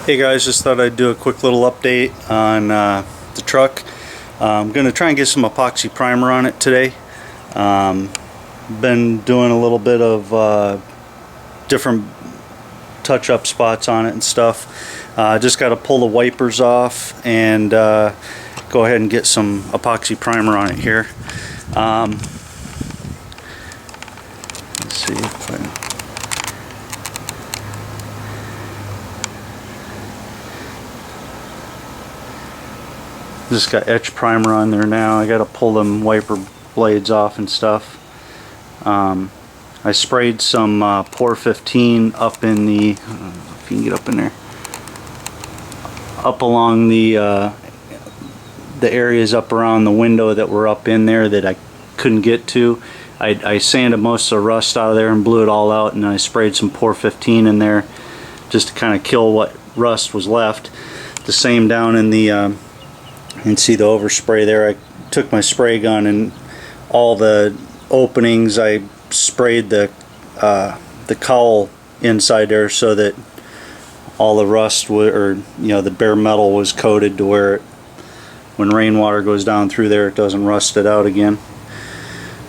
Hey guys, just thought I'd do a quick little update on the truck. I'm going to try and get some epoxy primer on it today. Been doing a little bit of different touch-up spots on it and stuff. Just got to pull the wipers off and go ahead and get some epoxy primer on it here. Let's see if I... Just got etch primer on there now. I got to pull them wiper blades off and stuff. I sprayed some Pour 15 up in the, I don't know if you can get up in there, up along the areas up around the window that were up in there that I couldn't get to. I sanded most of the rust out of there and blew it all out, and I sprayed some Pour 15 in there just to kind of kill what rust was left. The same down in the you can see the overspray there. I took my spray gun and all the openings, I sprayed the cowl inside there so that all the rust or the bare metal was coated to where it, when rainwater goes down through there, it doesn't rust it out again.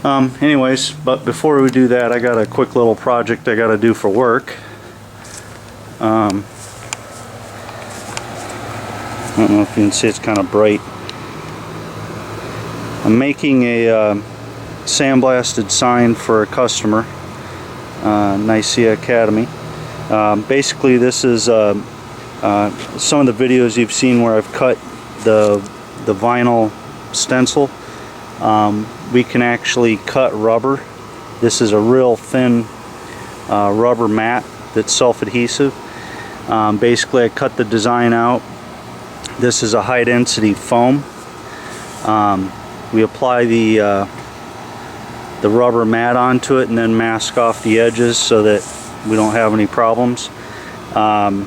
Anyways, but before we do that, I got a quick little project I got to do for work. I don't know if you can see, it's kind of bright. I'm making a sandblasted sign for a customer, Nicaea Academy. Basically, this is some of the videos you've seen where I've cut the vinyl stencil. We can actually cut rubber. This is a real thin rubber mat that's self-adhesive. Basically, I cut the design out. This is a high density foam. We apply the rubber mat onto it and then mask off the edges so that we don't have any problems. And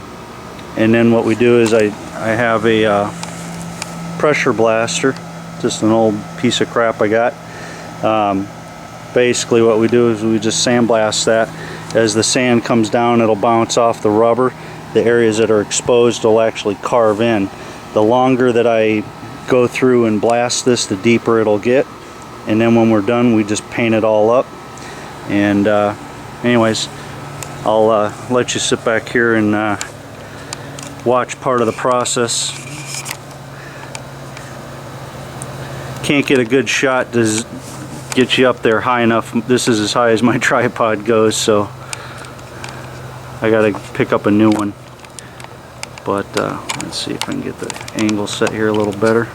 then what we do is I have a pressure blaster, just an old piece of crap I got. Basically what we do is we just sandblast that. As the sand comes down, it'll bounce off the rubber. The areas that are exposed will actually carve in. The longer that I go through and blast this, the deeper it'll get. And then when we're done, we just paint it all up. And anyways, I'll let you sit back here and watch part of the process. Can't get a good shot to get you up there high enough. This is as high as my tripod goes, so I gotta pick up a new one. But let's see if I can get the angle set here a little better.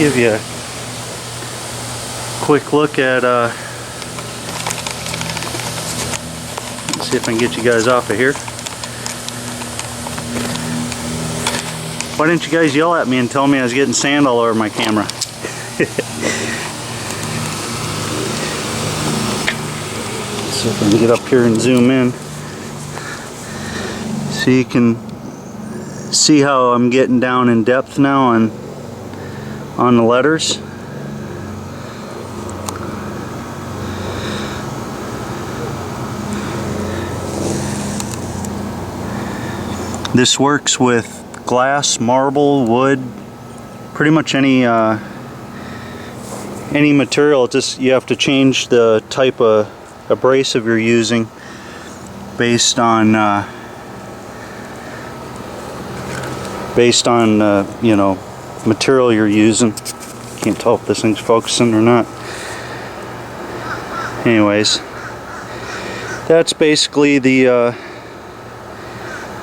give you a quick look at let's see if I can get you guys off of here. Why didn't you guys yell at me and tell me I was getting sand all over my camera? See if I can get up here and zoom in so you can see how I'm getting down in depth now on the letters. This works with glass, marble, wood, pretty much any material. Just you have to change the type of abrasive you're using based on you know, material you're using. Can't tell if this thing's focusing or not. Anyways, that's basically the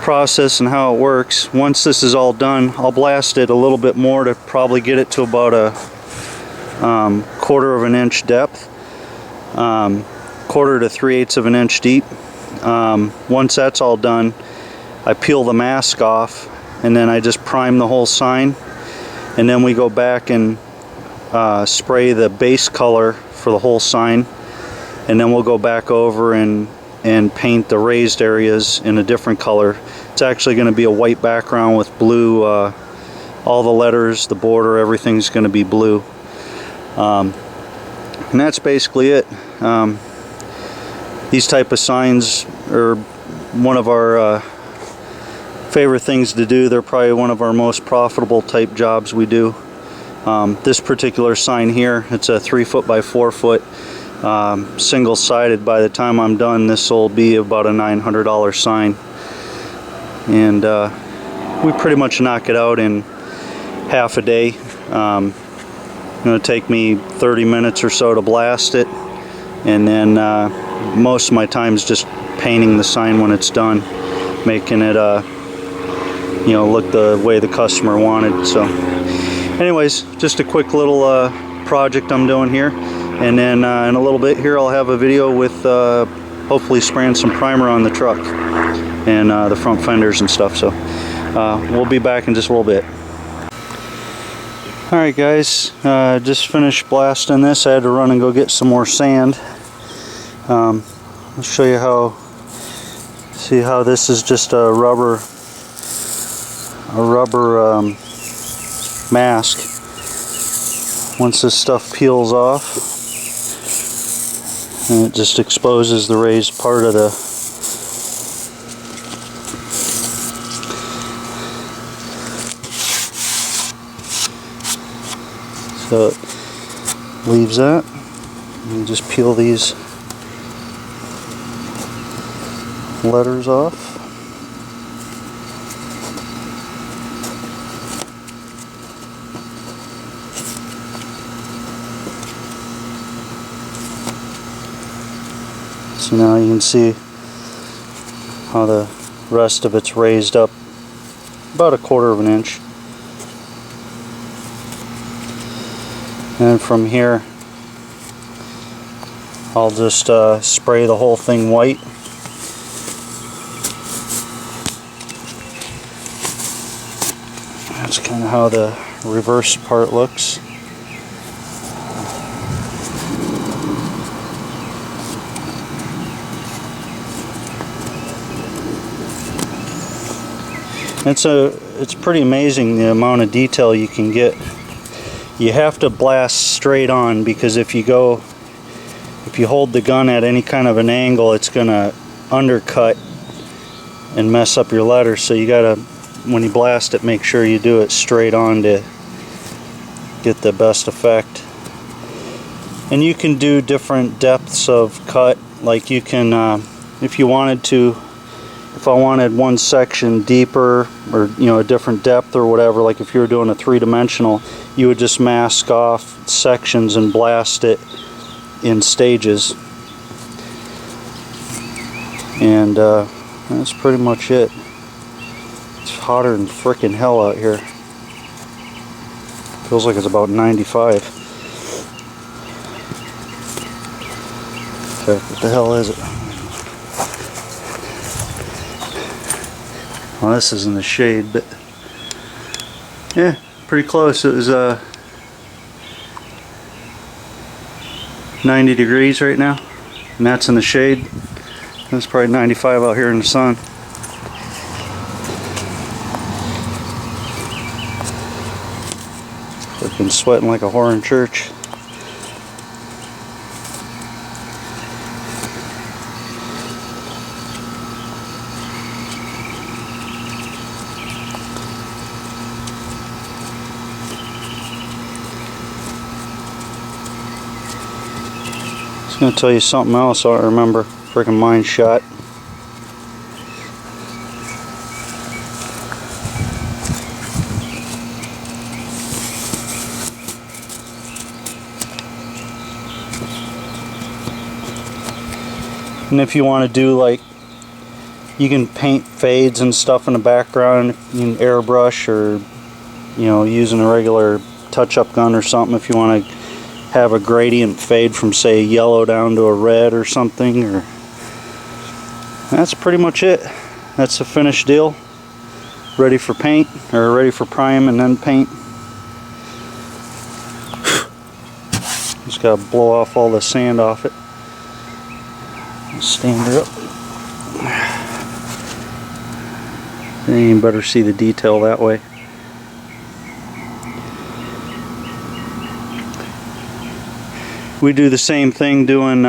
process and how it works. Once this is all done, I'll blast it a little bit more to probably get it to about a 1/4 of an inch depth, 1/4 to 3/8 of an inch deep. Once that's all done, I peel the mask off and then I just prime the whole sign, and then we go back and spray the base color for the whole sign, and then we'll go back over and paint the raised areas in a different color. It's actually going to be a white background with blue, all the letters, the border, everything's going to be blue. And that's basically it. These type of signs are one of our favorite things to do. They're probably one of our most profitable type jobs we do. This particular sign here, it's a 3 foot by 4 foot. Single-sided. By the time I'm done, this will be about a $900 sign, and we pretty much knock it out in half a day. It's going to take me 30 minutes or so to blast it, and then most of my time is just painting the sign when it's done, making it you know, look the way the customer wanted. So anyways, just a quick little project I'm doing here. And then in a little bit here I'll have a video with hopefully spraying some primer on the truck and the front fenders and stuff. So we'll be back in just a little bit. Alright guys, just finished blasting this. I had to run and go get some more sand. I'll show you how, see how this is just a rubber mask. Once this stuff peels off, and it just exposes the raised part of the so it leaves that, and you just peel these letters off. So now you can see how the rest of it's raised up about a 1/4 of an inch. And from here I'll just spray the whole thing white. That's kind of how the reverse part looks. It's pretty amazing the amount of detail you can get. You have to blast straight on, because if you hold the gun at any kind of an angle, it's gonna undercut and mess up your letters. So you gotta, when you blast it, make sure you do it straight on to get the best effect. And you can do different depths of cut. Like you can, if you wanted to, if I wanted one section deeper, or you know, a different depth or whatever, like if you were doing a 3-dimensional, you would just mask off sections and blast it in stages. And that's pretty much it. It's hotter than frickin' hell out here. Feels like it's about 95. Okay, what the hell is it? Well, this is in the shade, but yeah, pretty close. It was 90 degrees right now, and that's in the shade. That's probably 95 out here in the sun. I've been sweating like a whore in church. I was going to tell you something else I don't remember. Freaking mine shot. And if you want to do, like, you can paint fades and stuff in the background. You can airbrush, or, you know, using a regular touch-up gun or something if you want to have a gradient fade from, say, yellow down to a red or something. Or that's pretty much it. That's the finished deal. Ready for paint, or ready for prime and then paint. Just gotta blow off all the sand off it. Stand her up. Then you better see the detail that way. We do the same thing doing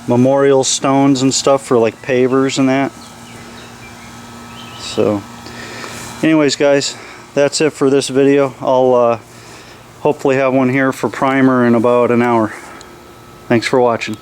memorial stones and stuff for like pavers and that. So anyways, guys, that's it for this video. I'll hopefully have one here for primer in about an hour. Thanks for watching.